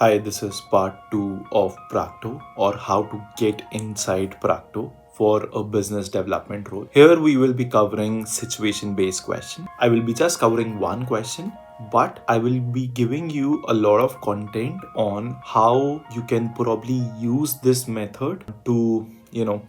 Hi, this is part 2 of Practo, or how to get inside Practo for a business development role. Here we will be covering situation based question. I will be just covering one question, but I will be giving you a lot of content on how you can probably use this method to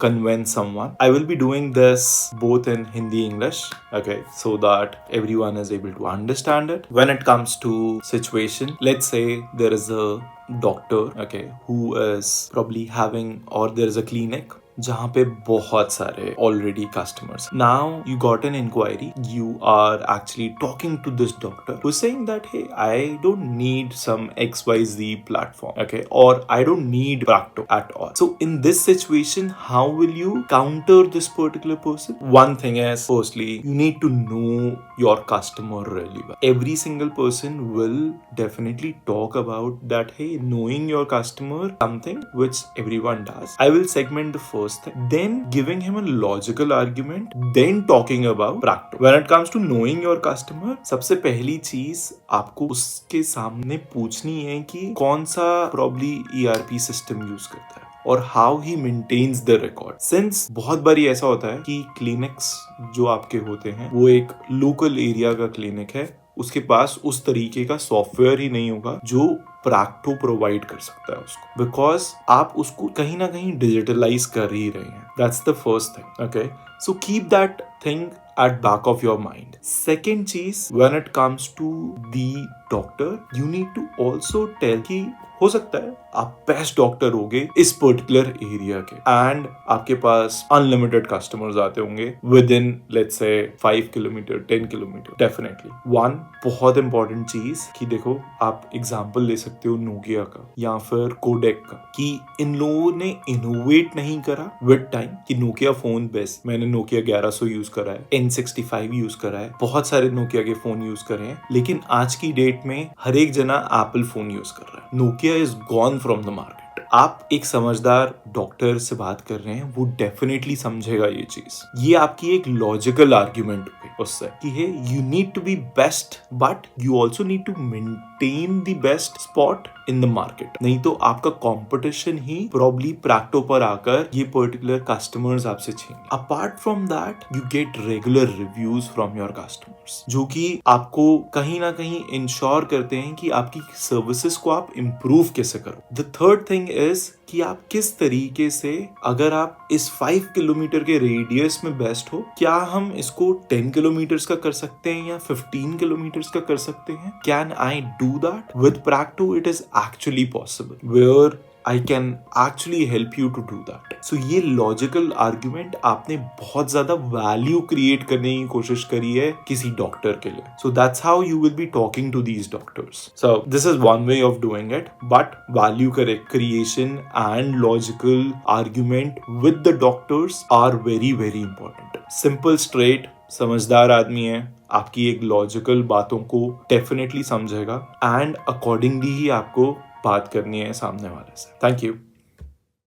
convince someone. I will be doing this both in Hindi English, okay, so that everyone is able to understand it. When it comes to situation, let's say there is a doctor, okay, who is probably having, or there is a clinic जहाँ पे बहुत सारे already customers. Now you got an inquiry. You are actually talking to this doctor who's saying that, hey, I don't need some XYZ platform, okay, or I don't need Practo at all. So in this situation, how will you counter this particular person? One thing is, firstly, you need to know your customer really well. Every single person will definitely talk about that, hey, knowing your customer, something which everyone does. I will segment the first thing, then giving him a logical argument, then talking about Practo. When it comes to knowing your customer, सबसे पहली चीज आपको उसके सामने पूछनी है कि कौन सा probably ERP सिस्टम यूज करता है और how he maintains the record. Since बहुत बारी ऐसा होता है कि क्लिनिक्स जो आपके होते हैं वो एक लोकल एरिया का क्लिनिक है, उसके पास उस तरीके का सॉफ्टवेयर ही नहीं होगा जो Practo प्रोवाइड कर सकता है उसको, बिकॉज आप उसको कहीं ना कहीं डिजिटलाइज कर ही रहे हैं. That's the first thing, okay. So keep that thing at back of your mind. Second cheese, when it comes to the doctor, you need to also tell कि हो सकता है आप बेस्ट डॉक्टर होगे इस पर्टिकुलर एरिया के and आपके पास unlimited customers आते होंगे with in let's say 5 kilometre 10 kilometre. Definitely one बहुत इंपॉर्टेंट चीज कि देखो, आप एग्जांपल ले सकते हो नोकिया का या फिर कोडेक का, कि इन लोगों ने इनोवेट नहीं करा विद टाइम कि नोकिया फोन बेस्ट. मैंने नोकिया 1100 यूज करा है, N65 यूज करा है, बहुत सारे नोकिया के फोन यूज करे हैं, लेकिन आज की डेट में हर एक जना एप्पल फोन यूज कर रहा है. Nokia is gone from the market. आप एक समझदार डॉक्टर से बात कर रहे हैं, वो डेफिनेटली समझेगा ये चीज. ये आपकी एक लॉजिकल आर्ग्यूमेंट होगी उससे कि hey, you need to be best but you also need to maintain the best spot in the market. नहीं तो आपका कंपटीशन ही प्रॉब्ली प्रैक्टो पर आकर ये पर्टिकुलर कस्टमर्स आपसे छीनेंगे. Apart from that, you get regular reviews from your customers, जो कि आपको कहीं ना कहीं इंश्योर करते हैं कि आपकी सर्विसेज को आप इम्प्रूव कैसे करो. द थर्ड थिंग इज कि आप किस तरीके से, अगर आप इस 5 किलोमीटर के रेडियस में बेस्ट हो, क्या हम इसको 10 किलोमीटर्स का कर सकते हैं या 15 किलोमीटर्स का कर सकते हैं. Can I do that with Practo? It is actually possible, where I can actually help you to do that. So ये logical argument आपने बहुत ज़्यादा value create करने की कोशिश करी है किसी डॉक्टर के लिए. So that's how you will be talking to these doctors. So this is one way of doing it, but value creation and logical argument with the doctors are very very important. Simple, straight, समझदार आदमी है, आपकी एक logical बातों को definitely समझेगा and accordingly ही आपको बात करनी है सामने वाले से. Thank you.